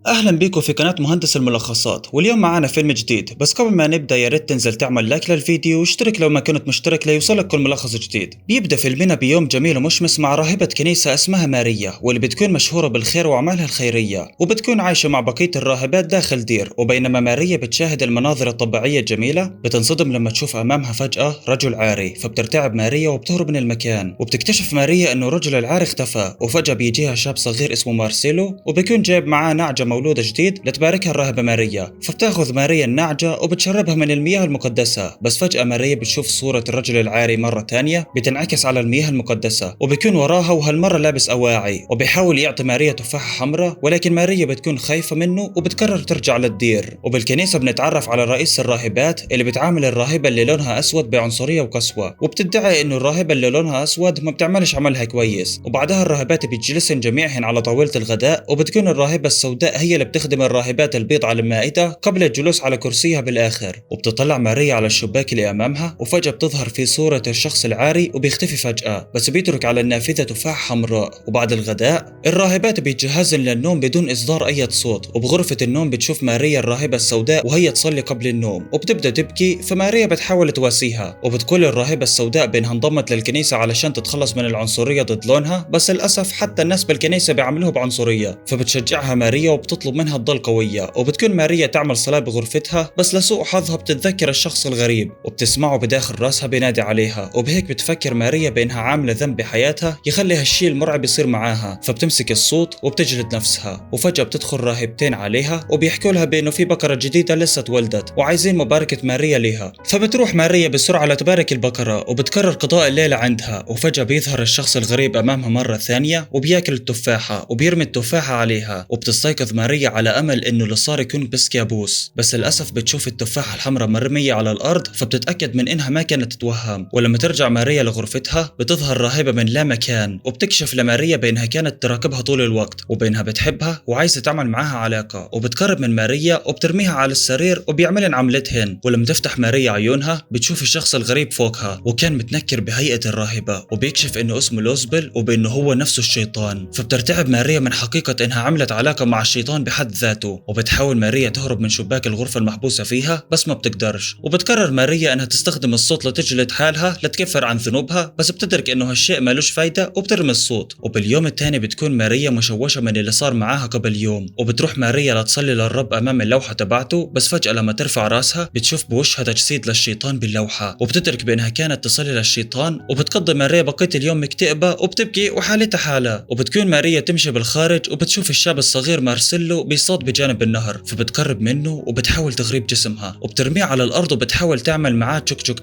أهلا بيكم في قناة مهندس الملخصات، واليوم معانا فيلم جديد. بس قبل ما نبدأ يا ريت تنزل تعمل لايك للفيديو واشترك لو ما كنت مشترك ليوصلك كل ملخص جديد. بيبدأ فيلمنا بيوم جميل ومشمس مع راهبة كنيسة اسمها ماريا، واللي بتكون مشهورة بالخير وأعمالها الخيرية، وبتكون عايشة مع بقية الراهبات داخل دير. وبينما ماريا بتشاهد المناظر الطبيعية الجميلة، بتنصدم لما تشوف أمامها فجأة رجل عاري، فبترتعب ماريا وبتهرب من المكان. وبتكتشف ماريا إنه الرجل العاري اختفى، وفجأة بيجيها شاب صغير اسمه مارسيلو، وبيكون جايب معاه نعجة مولودة جديد تباركها الراهبة ماريا. فبتاخذ ماريا النعجة وبتشربها من المياه المقدسة. بس فجأة ماريا بتشوف صورة الرجل العاري مرة تانية بتنعكس على المياه المقدسة، وبيكون وراها وهالمرة لابس أواعي، وبيحاول يعطي ماريا تفاحة حمراء، ولكن ماريا بتكون خايفة منه وبتقرر ترجع للدير. وبالكنيسة بنتعرف على رئيس الراهبات اللي بتعامل الراهبة اللي لونها أسود بعنصرية وقسوة، وبتدعي إنه الراهبة اللي لونها أسود ما بتعملش عملها كويس. وبعدها الراهبات بيجلسن جميعهن على طاولة الغداء، وبتكون الراهبة السوداء هي اللي بتخدم الراهبات البيض على المائدة قبل الجلوس على كرسيها بالآخر. وبتطلع ماريا على الشباك اللي أمامها، وفجأة بتظهر في صورة الشخص العاري وبيختفي فجأة، بس بيترك على النافذة تفاحة حمراء. وبعد الغداء الراهبات بيتجهزن للنوم بدون إصدار أي صوت. وبغرفة النوم بتشوف ماريا الراهبة السوداء وهي تصلي قبل النوم، وبتبدأ تبكي. فماريا بتحاول تواسيها، وبتقول الراهبة السوداء بأنها انضمت للكنيسة علشان تتخلص من العنصرية ضد لونها، بس للأسف حتى الناس بالكنيسة بيعاملوه بعنصرية. فبتشجعها ماريا وبتطلب منها تضل قوية. وبتكون ماريا تعمل صلاة بغرفتها، بس لسوء حظها بتتذكر الشخص الغريب وبتسمعه بداخل راسها بينادي عليها. وبهيك بتفكر ماريا بأنها عاملة ذنب بحياتها يخلي هالشي المرعب يصير معاها. فبتمسك الصوت وبتجلد نفسها. وفجأة بتدخل راهبتين عليها وبيحكوا لها بأنه في بقرة جديدة لسه اتولدت وعايزين مباركة ماريا ليها. فبتروح ماريا بسرعة لتبارك البقرة، وبتقرر قضاء الليلة عندها. وفجأة بيظهر الشخص الغريب أمامها مرة ثانية وبياكل التفاحة وبيرمي التفاحة عليها. وبتستيقظ ماريا على أمل إنه اللي صار يكون بس كابوس، بس للأسف بتشوف التفاحة الحمراء مرمية على الأرض، فبتتأكد من إنها ما كانت تتوهم. ولما ترجع ماريا لغرفتها بتظهر راهبة من لا مكان، وبتكشف لماريا بأنها كانت تراقبها طول الوقت، وبأنها بتحبها وعايزة تعمل معاها علاقة. وبتقرب من ماريا وبترميها على السرير وبيعملن عملتهن. ولما تفتح ماريا عيونها بتشوف الشخص الغريب فوقها، وكان متنكر بهيئة الراهبة، وبيكشف إنه اسمه لوزبل وبأنه هو نفسه الشيطان. فبترتعب ماريا من حقيقة إنها عملت علاقة مع الشيطان بحد ذاته. وبتحاول ماريا تهرب من شباك الغرفة المحبوسة فيها، بس ما بتقدرش. وبتقرر ماريا انها تستخدم الصوت لتجلد حالها لتكفر عن ذنوبها، بس بتدرك انه هالشيء مالوش فايدة وبترمي الصوت. وباليوم الثاني بتكون ماريا مشوشة من اللي صار معاها قبل يوم، وبتروح ماريا لتصلي للرب امام اللوحة تبعته. بس فجأة لما ترفع راسها بتشوف بوشها تجسيد للشيطان باللوحة، وبتدرك بانها كانت تصلي للشيطان. وبتقضي ماريا بقية اليوم مكتئبة وبتبكي وحالتها حالة. وبتكون ماريا تمشي بالخارج وبتشوف الشاب الصغير مارسيلو بيصاد بجانب النهر، فبتقرب منه وبتحاول تغريب جسمها وبترميه على الارض وبتحاول تعمل معاه تشك تشك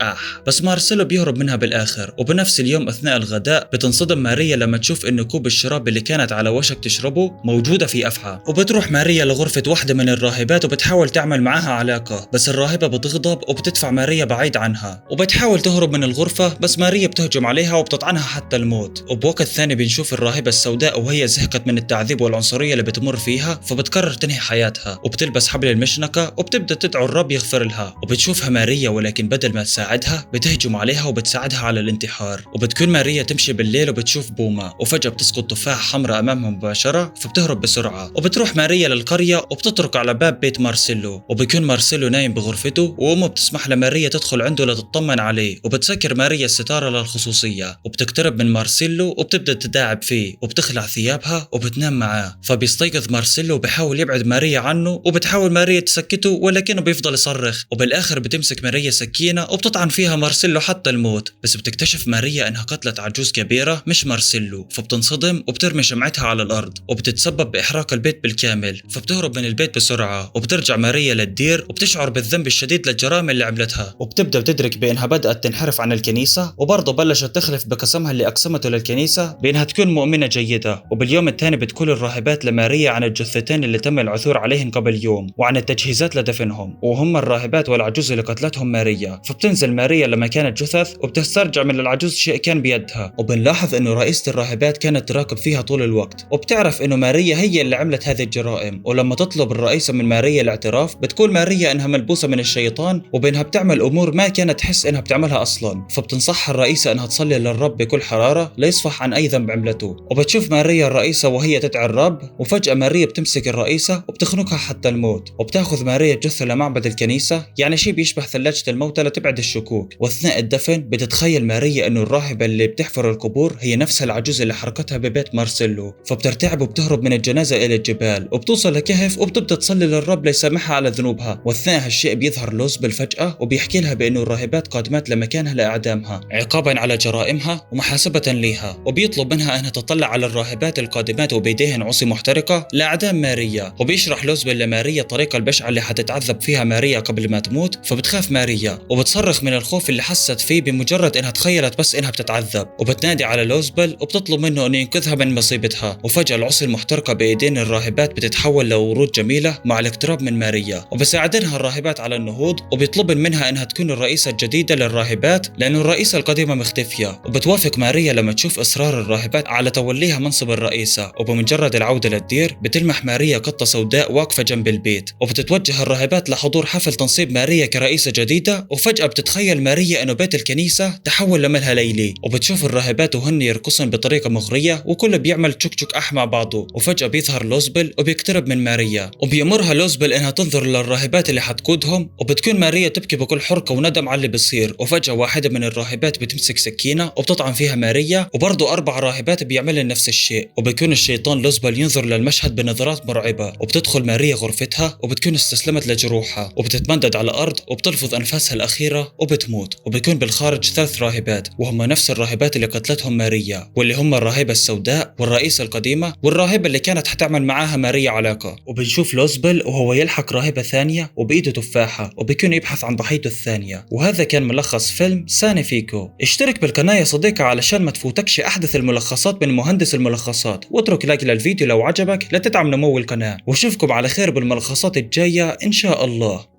بس مارسيلو بيهرب منها بالاخر. وبنفس اليوم اثناء الغداء بتنصدم ماريا لما تشوف انه كوب الشراب اللي كانت على وشك تشربه موجوده في افعى. وبتروح ماريا لغرفه واحده من الراهبات وبتحاول تعمل معاها علاقه، بس الراهبه بتغضب وبتدفع ماريا بعيد عنها. وبتحاول تهرب من الغرفه، بس ماريا بتهجم عليها وبتطعنها حتى الموت. وبوقت ثاني بنشوف الراهبه السوداء وهي زهقت من التعذيب والعنصريه اللي بتمر فيها، فبتقرر تنهي حياتها. وبتلبس حبل المشنقه وبتبدا تدعو الرب يغفر لها. وبتشوفها ماريا، ولكن بدل ما تساعدها بتهجم عليها وبتساعدها على الانتحار. وبتكون ماريا تمشي بالليل وبتشوف بوما، وفجأة بتسقط تفاحة حمراء أمامها مباشرة، فبتهرب بسرعة. وبتروح ماريا للقرية وبتطرق على باب بيت مارسيلو، وبيكون مارسيلو نايم بغرفته، وأمه بتسمح لماريا تدخل عنده لتطمن عليه. وبتسكر ماريا الستارة للخصوصية، وبتقترب من مارسيلو وبتبدأ تداعب فيه، وبتخلع ثيابها وبتنام معاه. فبيستيقظ مارسيلو وبيحاول يبعد ماريا عنه، وبتحاول ماريا تسكته ولكنه بيفضل يصرخ. وبالاخر بتمسك ماريا سكينه وبتطعن فيها مارسيلو حتى الموت، بس بتكتشف ماريا انها قتلت عجوز كبيره مش مارسيلو. فبتنصدم وبترمي شمعتها على الارض وبتتسبب باحراق البيت بالكامل. فبتهرب من البيت بسرعه، وبترجع ماريا للدير وبتشعر بالذنب الشديد للجرائم اللي عملتها. وبتبدا تدرك بانها بدات تنحرف عن الكنيسه، وبرضه بلشت تخلف بقسمها اللي اقسمته للكنيسه بانها تكون مؤمنه جيده. وباليوم الثاني بتقول الراهبات لماريا عن الجثتين اللي تم العثور عليهن قبل يوم، وعن التجهيزات لدفنهم، وهم الراهبات والعجوز اللي قتلتهم ماريا. فبتنزل ماريا لمكان الجثث وبتسترجع من العجوز شيء كان بيدها، وبنلاحظ انه رئيسة الراهبات كانت تراقب فيها طول الوقت، وبتعرف انه ماريا هي اللي عملت هذه الجرائم. ولما تطلب الرئيسة من ماريا الاعتراف بتقول ماريا انها ملبوسة من الشيطان، وبانها بتعمل امور ما كانت تحس انها بتعملها اصلا. فبتنصحها الرئيسة انها تصلي للرب بكل حرارة ليصفح عن اي ذنب عملته. وبتشوف ماريا الرئيسة وهي تدعي الرب، وفجأة ماريا بتمسك بتمسك الرئيسة وبتخنقها حتى الموت، وبتاخذ ماريا الجثة لمعبد الكنيسة، يعني شيء بيشبه ثلاجة الموتى لتبعد الشكوك. واثناء الدفن بتتخيل ماريا انه الراهبة اللي بتحفر القبور هي نفسها العجوز اللي حركتها ببيت مارسيلو، فبترتعب وبتهرب من الجنازة الى الجبال، وبتوصل لكهف وبتبدا تصلي للرب ليسامحها على ذنوبها. واثناء هالشيء بيظهر لوزبل فجأة وبيحكي لها بانه الراهبات قادمات لمكانها لاعدامها عقابا على جرائمها ومحاسبة ليها، وبيطلب منها انها تطلع على الراهبات القادمات وبيديهن عصي محترقة لاعدام ماريا. وبيشرح لوزبل لماريا الطريقة البشعة اللي حتتعذب فيها ماريا قبل ما تموت، فبتخاف ماريا وبتصرخ من الخوف اللي حست فيه بمجرد انها تخيلت بس انها بتتعذب، وبتنادي على لوزبل وبتطلب منه انه ينقذها من مصيبتها. وفجأة العصي المحترقة بايدين الراهبات بتتحول لورود جميلة مع الاقتراب من ماريا، وبساعدنها الراهبات على النهوض، وبيطلبن منها انها تكون الرئيسة الجديدة للراهبات لانه الرئيسة القديمة مختفية. وبتوافق ماريا لما تشوف اصرار الراهبات على توليها منصب الرئيسة. وبمجرد العودة للدير بتلمح ماريا قطة سوداء واقفة جنب البيت، وبتتوجه الراهبات لحضور حفل تنصيب ماريا كرئيسة جديدة. وفجأة بتتخيل ماريا انه بيت الكنيسة تحول لملهى ليلي، وبتشوف الراهبات وهن يرقصن بطريقة مغرية وكله بيعمل تشك تشك اح مع بعضه. وفجأة بيظهر لوزبل وبيقترب من ماريا، وبيمرها لوزبل انها تنظر للراهبات اللي حتقودهم، وبتكون ماريا تبكي بكل حرقة وندم على اللي بيصير. وفجأة واحدة من الراهبات بتمسك سكينة وبتطعن فيها ماريا، وبرضه 4 راهبات بيعملن نفس الشيء. وبيكون الشيطان لوزبل ينظر للمشهد بنظرات مرعبة، وبتدخل ماريا غرفتها وبتكون استسلمت لجروحها، وبتتمدد على الأرض وبتلفظ أنفاسها الأخيرة وبتموت. وبيكون بالخارج 3 راهبات، وهم نفس الراهبات اللي قتلتهم ماريا، واللي هم الراهبة السوداء والرئيسة القديمة والراهبة اللي كانت حتعمل معاها ماريا علاقة. وبنشوف لوزبل وهو يلحق راهبة ثانية وبإيده تفاحة، وبيكون يبحث عن ضحيته الثانية. وهذا كان ملخص فيلم ساني فيكو. اشترك بالقناة يا صديقي علشان ما تفوتكش أحدث الملخصات من مهندس الملخصات، واترك لايك للفيديو لو عجبك لتدعم نمو القناة، وشوفكم على خير بالملخصات الجاية إن شاء الله.